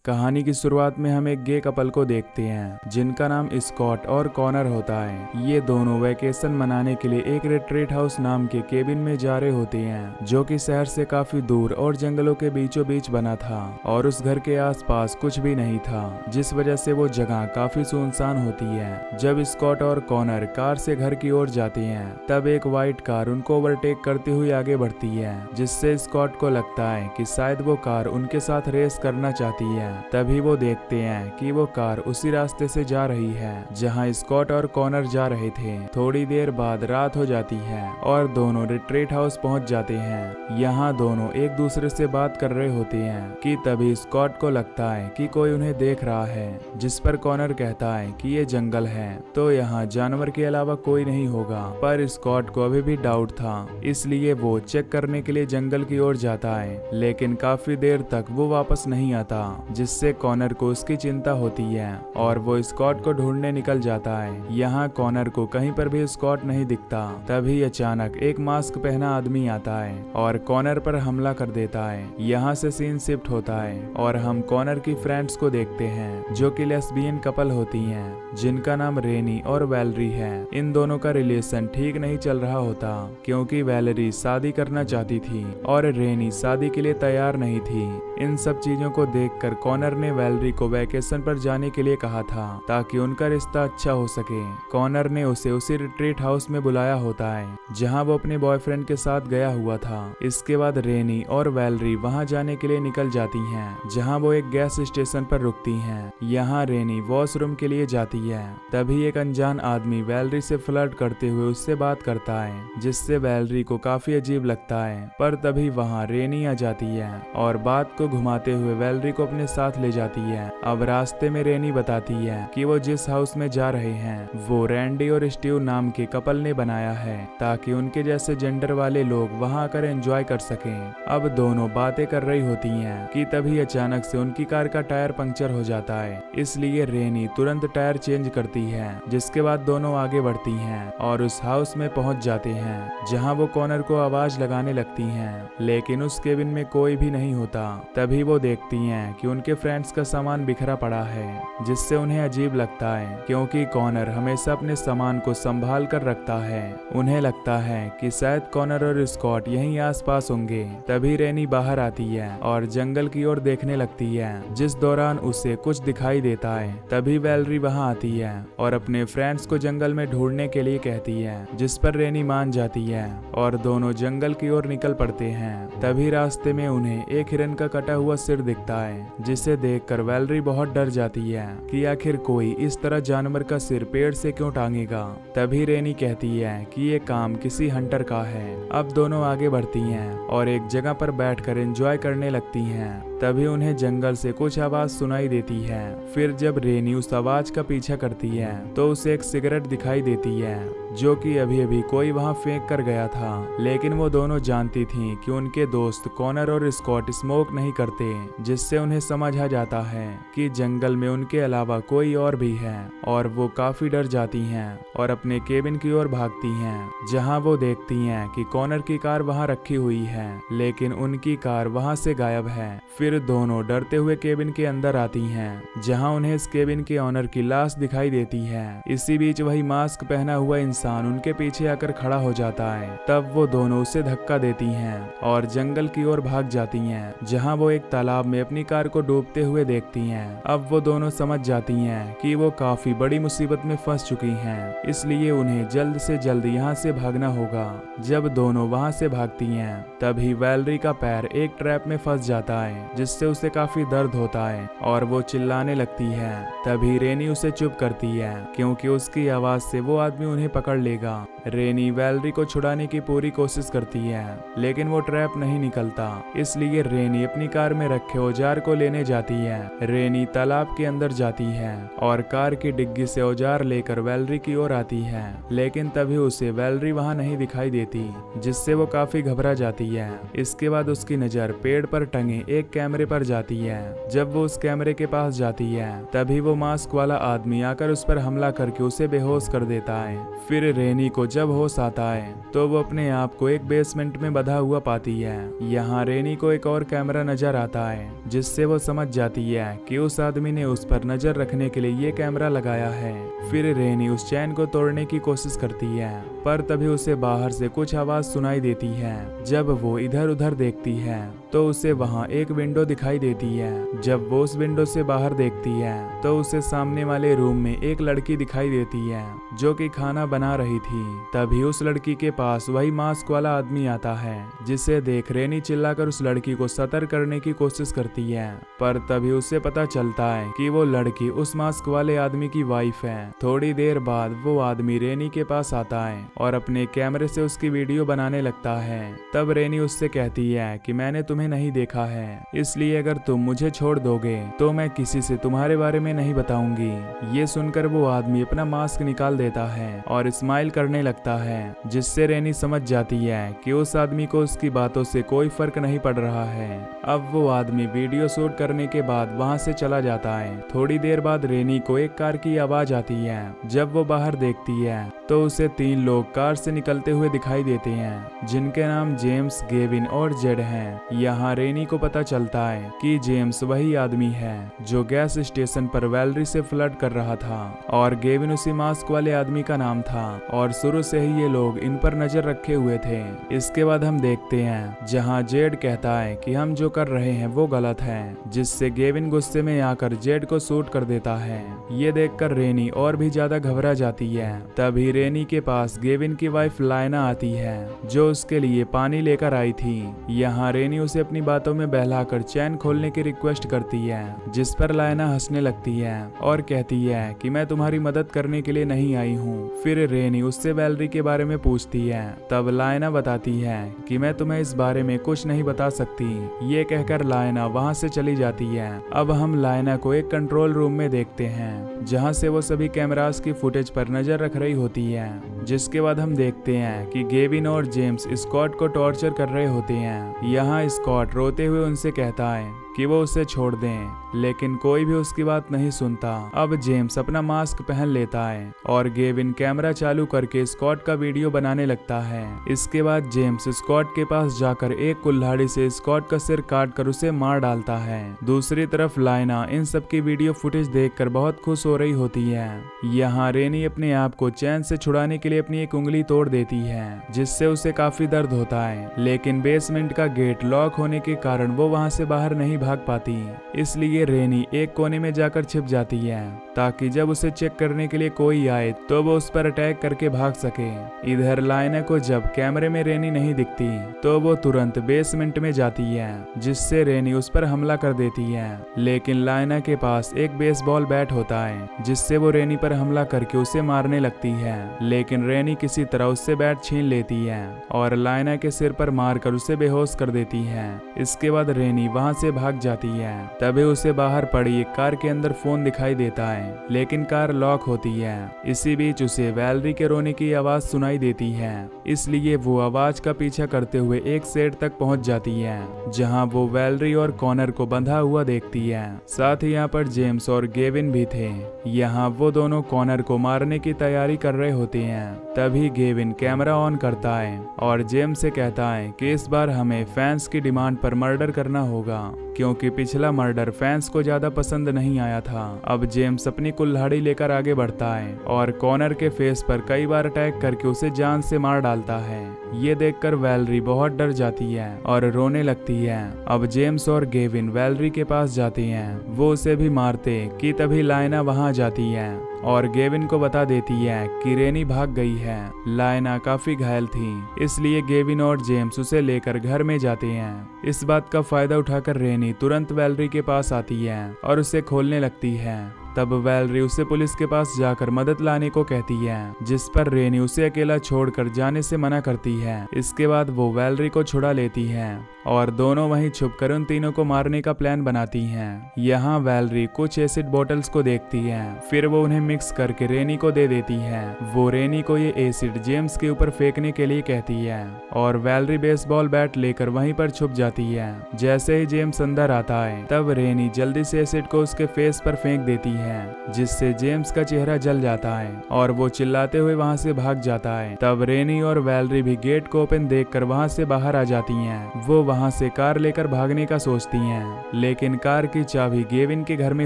कहानी की शुरुआत में हम एक गे कपल को देखते हैं जिनका नाम स्कॉट और कॉनर होता है। ये दोनों वैकेशन मनाने के लिए एक रिट्रीट हाउस नाम के केबिन में जा रहे होते हैं जो कि शहर से काफी दूर और जंगलों के बीचों बीच बना था और उस घर के आसपास कुछ भी नहीं था, जिस वजह से वो जगह काफी सुनसान होती है। जब स्कॉट और कॉनर कार से घर की ओर जाते हैं तब एक व्हाइट कार उनको ओवरटेक करती हुई आगे बढ़ती है, जिससे स्कॉट को लगता है कि शायद वो कार उनके साथ रेस करना चाहती है। तभी वो देखते हैं कि वो कार उसी रास्ते से जा रही है जहां स्कॉट और कॉनर जा रहे थे। थोड़ी देर बाद रात हो जाती है और दोनों रिट्रीट हाउस पहुंच जाते हैं। यहाँ दोनों एक दूसरे से बात कर रहे होते हैं कि तभी स्कॉट को लगता है कि कोई उन्हें देख रहा है, जिस पर कॉनर कहता है कि ये जंगल है तो यहाँ जानवर के अलावा कोई नहीं होगा। पर स्कॉट को अभी भी डाउट था, इसलिए वो चेक करने के लिए जंगल की ओर जाता है, लेकिन काफी देर तक वो वापस नहीं आता, जिससे कॉनर को उसकी चिंता होती है और वो स्कॉट को ढूंढने निकल जाता है। यहाँ कॉनर को कहीं पर भी स्कॉट नहीं दिखता। तभी अचानक एक मास्क पहना आदमी आता है और कॉनर पर हमला कर देता है। यहाँ से सीन शिफ्ट होता है और हम कॉनर की फ्रेंड्स को देखते हैं जो कि लेस्बियन कपल होती हैं, जिनका नाम रेनी और वैलरी है। इन दोनों का रिलेशन ठीक नहीं चल रहा होता क्योंकि वैलरी शादी करना चाहती थी और रेनी शादी के लिए तैयार नहीं थी। इन सब चीजों को देखकर कॉनर ने वैलरी को वैकेशन पर जाने के लिए कहा था ताकि उनका रिश्ता अच्छा हो सके। कॉनर ने उसे उसी रिट्रीट हाउस में बुलाया होता है जहां वो अपने बॉयफ्रेंड के साथ गया हुआ था। इसके बाद रेनी और वैलरी वहां जाने के लिए निकल जाती हैं, जहां वो एक गैस स्टेशन पर रुकती हैं। यहाँ रेनी वॉशरूम के लिए जाती है। तभी एक अनजान आदमी वैलरी से फ्लर्ट करते हुए उससे बात करता है, जिससे वैलरी को काफी अजीब लगता है। पर तभी वहाँ रेनी आ जाती है और बात को घुमाते हुए वैलरी को अपने साथ ले जाती है। अब रास्ते में रेनी बताती है कि वो जिस हाउस में जा रहे हैं वो रैंडी और स्टीव नाम के कपल ने बनाया है ताकि उनके जैसे जेंडर वाले लोग वहां आकर एंजॉय कर सकें। अब दोनों बातें कर रही होती हैं कि तभी अचानक से उनकी कार का टायर पंक्चर हो जाता है, इसलिए रेनी तुरंत टायर चेंज करती है। जिसके बाद दोनों आगे बढ़ती हैं और उस हाउस में पहुंच जाते हैं जहां वो कॉनर को आवाज लगाने लगती हैं, लेकिन उस केबिन में कोई भी नहीं होता। तभी वो देखती हैं कि उनके फ्रेंड्स का सामान बिखरा पड़ा है, जिससे उन्हें अजीब लगता है क्योंकि कॉनर हमेशा अपने सामान को संभाल कर रखता है। उन्हें लगता है कि शायद कॉनर और स्कॉट यहीं आसपास होंगे। तभी रेनी बाहर आती है और जंगल की ओर देखने लगती है, जिस दौरान उसे कुछ दिखाई देता है। तभी वैलरी वहां आती है और अपने फ्रेंड्स को जंगल में ढूंढने के लिए कहती है, जिस पर रेनी मान जाती है और दोनों जंगल की ओर निकल पड़ते हैं। तभी रास्ते में उन्हें एक हिरन का कटा हुआ सिर दिखता है, जिसे देखकर वैलरी बहुत डर जाती है कि आखिर कोई इस तरह जानवर का सिर पेड़ से क्यों टांगेगा। तभी रेनी कहती है कि ये काम किसी हंटर का है। अब दोनों आगे बढ़ती हैं और एक जगह पर बैठकर एंजॉय करने लगती हैं। तभी उन्हें जंगल से कुछ आवाज सुनाई देती है। फिर जब रेनी उस आवाज का पीछा करती है तो उसे एक सिगरेट दिखाई देती है जो कि अभी अभी कोई वहां फेंक कर गया था, लेकिन वो दोनों जानती थीं कि उनके दोस्त कॉनर और स्कॉट स्मोक नहीं करते, जिससे उन्हें समझ आ जाता है कि जंगल में उनके अलावा कोई और भी है। और वो काफी डर जाती हैं और अपने केबिन की ओर भागती हैं, जहां वो देखती हैं कि कॉनर की कार वहां रखी हुई है, लेकिन उनकी कार वहां से गायब है। फिर दोनों डरते हुए केबिन के अंदर आती हैं, जहां उन्हें इस केबिन के ऑनर की लाश दिखाई देती है। इसी बीच वही मास्क पहना हुआ इंसान उनके पीछे आकर खड़ा हो जाता है। तब वो दोनों उसे धक्का देती हैं और जंगल की ओर भाग जाती हैं, जहां वो एक तालाब में अपनी कार को डूबते हुए देखती हैं। अब वो दोनों समझ जाती हैं कि वो काफी बड़ी मुसीबत में फंस चुकी हैं, इसलिए उन्हें जल्द से जल्द यहाँ से भागना होगा। जब दोनों वहाँ से भागती हैं तभी वैलरी का पैर एक ट्रैप में फंस जाता है, जिससे उसे काफी दर्द होता है और वो चिल्लाने लगती है। तभी रेनी उसे चुप करती है क्योंकि उसकी आवाज से वो आदमी उन्हें पकड़ लेगा। रेनी वैलरी को छुड़ाने की पूरी कोशिश करती है, लेकिन वो ट्रैप नहीं निकलता, इसलिए रेनी अपनी कार में रखे औजार को लेने जाती है। रेनी तालाब के अंदर जाती है और कार की डिग्गी से औजार लेकर वैलरी की ओर आती है, लेकिन तभी उसे वैलरी वहां नहीं दिखाई देती, जिससे वो काफी घबरा जाती है। इसके बाद उसकी नजर पेड़ पर टंगे एक कैमरे कैमरे पर जाती है। जब वो उस कैमरे के पास जाती है तभी वो मास्क वाला आदमी आकर उस पर हमला करके उसे बेहोश कर देता है। फिर रेनी को जब होश आता है तो वो अपने आप को एक बेसमेंट में बंधा हुआ पाती है। यहाँ रेनी को एक और कैमरा नजर आता है जिससे वो समझ जाती है कि उस आदमी ने उस पर नजर रखने के लिए ये कैमरा लगाया है। फिर रेनी उस चैन को तोड़ने की कोशिश करती है पर तभी उसे बाहर से कुछ आवाज सुनाई देती है। जब वो इधर उधर देखती है तो उसे वहाँ एक विंडो दिखाई देती है। जब वो उस विंडो से बाहर देखती है तो उसे सामने वाले रूम में एक लड़की दिखाई देती है जो कि खाना बना रही थी। तभी उस लड़की के पास वही मास्क वाला आदमी आता है जिसे देख रेनी चिल्लाकर उस लड़की को सतर्क करने की कोशिश करती है पर तभी उसे पता चलता है कि वो लड़की उस मास्क वाले आदमी की वाइफ है। थोड़ी देर बाद वो आदमी रेनी के पास आता है और अपने कैमरे से उसकी वीडियो बनाने लगता है। तब रेनी उससे कहती है कि मैंने तुम्हें नहीं देखा है, इसलिए अगर तुम मुझे छोड़ दोगे तो मैं किसी से तुम्हारे बारे में नहीं बताऊंगी। ये सुनकर वो आदमी अपना मास्क निकाल देता है और स्माइल करने लगता है जिससे रेनी समझ जाती है कि उस आदमी को उसकी बातों से कोई फर्क नहीं पड़ रहा है। अब वो आदमी वीडियो शूट करने के बाद वहाँ से चला जाता है। थोड़ी देर बाद रेनी को एक कार की आवाज आती है। जब वो बाहर देखती है तो उसे 3 लोग कार से निकलते हुए दिखाई देते हैं जिनके नाम जेम्स, गेविन और जेड हैं। यहाँ रेनी को पता चलता है कि जेम्स वही आदमी है जो गैस स्टेशन पर वैलरी से फ्लर्ट कर रहा था और गेविन उसी मास्क वाले आदमी का नाम था और शुरू से ही ये लोग इन पर नजर रखे हुए थे। इसके बाद हम देखते हैं जहाँ जेड कहता है कि हम जो कर रहे हैं वो गलत है, जिससे गेविन गुस्से में आकर जेड को शूट कर देता है। ये देखकर रेनी और भी ज्यादा घबरा जाती है। तभी रेनी के पास गेविन की वाइफ लायना आती है जो उसके लिए पानी लेकर आई थी। यहाँ रेनी उसे अपनी बातों में बहलाकर चैन खोलने की रिक्वेस्ट करती है जिस पर लायना हंसने लगती है और कहती है कि मैं तुम्हारी मदद करने के लिए नहीं आई हूँ। फिर रेनी उससे वैलरी के बारे में पूछती है। तब लायना बताती है कि मैं तुम्हें इस बारे में कुछ नहीं बता सकती। ये कहकर लायना वहाँ से चली जाती है। अब हम लायना को एक कंट्रोल रूम में देखते हैं जहाँ से वो सभी कैमरास की फुटेज पर नजर रख रही होती है। जिसके बाद हम देखते हैं कि गेविन और जेम्स स्कॉट को टॉर्चर कर रहे होते हैं। यहाँ स्कॉट रोते हुए उनसे कहता है कि वो उसे छोड़ दें, लेकिन कोई भी उसकी बात नहीं सुनता। अब जेम्स अपना मास्क पहन लेता है और गेविन कैमरा चालू करके स्कॉट का वीडियो बनाने लगता है। इसके बाद जेम्स स्कॉट के पास जाकर एक कुल्हाड़ी से स्कॉट का सिर काट कर उसे मार डालता है। दूसरी तरफ लायना इन सब की वीडियो फुटेज देखकर बहुत खुश हो रही होती है। यहाँ रेनी अपने आप को चैन से छुड़ाने के लिए अपनी एक उंगली तोड़ देती है जिससे उसे काफी दर्द होता है, लेकिन बेसमेंट का गेट लॉक होने के कारण वो वहाँ से बाहर नहीं भाग पाती। इसलिए रेनी एक कोने में जाकर छिप जाती है ताकि जब उसे चेक करने के लिए कोई आए तो वो उस पर अटैक करके भाग सके। इधर लायना को जब कैमरे में रेनी नहीं दिखती तो वो तुरंत बेसमेंट में जाती है जिससे रेनी उस पर हमला कर देती है, लेकिन लायना के पास एक बेसबॉल बैट होता है जिससे वो रेनी पर हमला करके उसे मारने लगती है, लेकिन रेनी किसी तरह उससे बैट छीन लेती है और लायना के सिर पर मारकर उसे बेहोश कर देती है। इसके बाद रेनी वहां से भाग जाती है। तभी उसे बाहर पड़ी एक कार के अंदर फोन दिखाई देता है, लेकिन कार लॉक होती है। इसी बीच उसे वैलरी के रोने की आवाज सुनाई देती है, इसलिए वो आवाज का पीछा करते हुए एक शेड तक पहुंच जाती है जहां वो वैलरी और कॉनर को बंधा हुआ देखती है। साथ ही यहाँ पर जेम्स और गेविन भी थे। यहाँ वो दोनों कॉनर को मारने की तैयारी कर रहे होते हैं। तभी गेविन कैमरा ऑन करता है और जेम्स से कहता है कि इस बार हमें फैंस की डिमांड पर मर्डर करना होगा, क्योंकि पिछला मर्डर फैंस को ज्यादा पसंद नहीं आया था। अब जेम्स अपनी कुल्हाड़ी लेकर आगे बढ़ता है और कॉनर के फेस पर कई बार अटैक करके उसे जान से मार डालता है। ये देखकर वैलरी बहुत डर जाती है और रोने लगती है। अब जेम्स और गेविन वैलरी के पास जाते हैं, वो उसे भी मारते कि तभी लायना वहां जाती है और गेविन को बता देती है कि रेनी भाग गई है। लायना काफी घायल थी, इसलिए गेविन और जेम्स उसे लेकर घर में जाते हैं। इस बात का फायदा उठाकर रेनी तुरंत वैलरी के पास आती है और उसे खोलने लगती है। तब वैलरी उसे पुलिस के पास जाकर मदद लाने को कहती है, जिस पर रेनी उसे अकेला छोड़कर जाने से मना करती है। इसके बाद वो वैलरी को छुड़ा लेती है और दोनों वहीं छुपकर उन तीनों को मारने का प्लान बनाती हैं। यहाँ वैलेरी कुछ एसिड बोतल्स को देखती है, फिर वो उन्हें मिक्स करके रेनी को दे देती है। वो रेनी को ये एसिड जेम्स के ऊपर फेंकने के लिए कहती है और वैलेरी बेसबॉल बैट लेकर वहीं पर छुप जाती है। जैसे ही जेम्स अंदर आता है तब रेनी जल्दी से एसिड को उसके फेस पर फेंक देती है, जिससे जेम्स का चेहरा जल जाता है और वो चिल्लाते हुए वहां से भाग जाता है। तब रेनी और वैलेरी भी गेट को ओपन देखकर वहां से बाहर आ जाती हैं। वो वहां से कार लेकर भागने का सोचती हैं, लेकिन कार की चाबी गेविन के घर में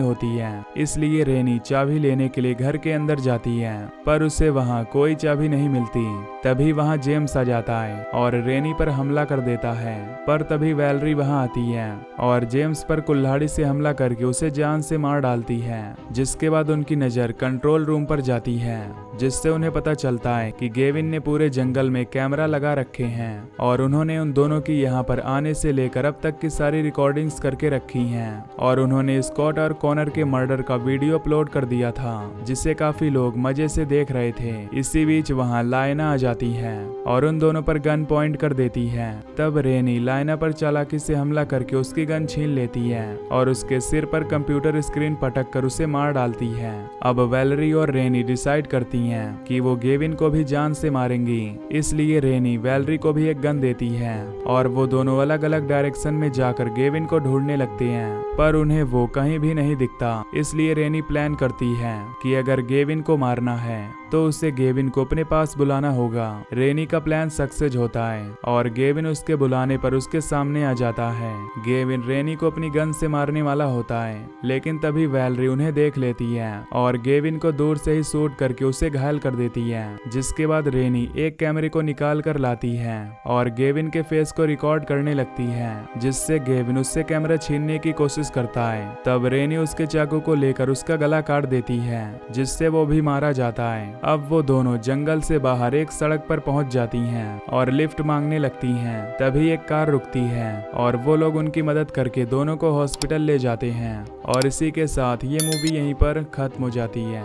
होती है, इसलिए रेनी चाबी लेने के लिए घर के अंदर जाती है, पर उसे वहां कोई चाबी नहीं मिलती। तभी वहां जेम्स आ जाता है और रेनी पर हमला कर देता है, पर तभी वैलेरी वहां आती है और जेम्स पर कुल्हाड़ी से हमला करके उसे जान से मार डालती है। जिसके बाद उनकी नजर कंट्रोल रूम पर जाती है, जिससे उन्हें पता चलता है कि गेविन ने पूरे जंगल में कैमरा लगा रखे हैं और उन्होंने उन दोनों की यहाँ पर आने से लेकर अब तक की सारी रिकॉर्डिंग्स करके रखी हैं और उन्होंने स्कॉट और कॉनर के मर्डर का वीडियो अपलोड कर दिया था, जिसे काफी लोग मजे से देख रहे थे। इसी बीच वहाँ लायना आ जाती है और उन दोनों पर गन पॉइंट कर देती है। तब रेनी लायना पर चालाकी से हमला करके उसकी गन छीन लेती है और उसके सिर पर कंप्यूटर स्क्रीन पटक कर उसे मार डालती है। अब वैलेरी और रेनी डिसाइड करती हैं कि वो गेविन को भी जान से मारेंगी, इसलिए रेनी वैलेरी को भी एक गन देती है और वो दोनों अलग अलग डायरेक्शन में जाकर गेविन को ढूंढने लगते हैं, पर उन्हें वो कहीं भी नहीं दिखता। इसलिए रेनी प्लान करती है कि अगर गेविन को मारना है तो उसे गेविन को अपने पास बुलाना होगा। रेनी का प्लान सक्सेस होता है और गेविन उसके बुलाने पर उसके सामने आ जाता है। गेविन रेनी को अपनी गन से मारने वाला होता है, लेकिन तभी वैलेरी उन्हें देख लेती है और गेविन को दूर से ही शूट करके उसे घायल कर देती है। जिसके बाद रेनी एक कैमरे को निकाल कर लाती है और गेविन के फेस को रिकॉर्ड करने लगती है, जिससे गेविन उससे कैमरा छीनने की कोशिश करता है। तब रेनी उसके चाकू को लेकर उसका गला काट देती है, जिससे वो भी मारा जाता है। अब वो दोनों जंगल से बाहर एक सड़क पर पहुंच जाती हैं और लिफ्ट मांगने लगती हैं। तभी एक कार रुकती है और वो लोग उनकी मदद करके दोनों को हॉस्पिटल ले जाते हैं और इसी के साथ ये मूवी यहीं पर खत्म हो जाती है।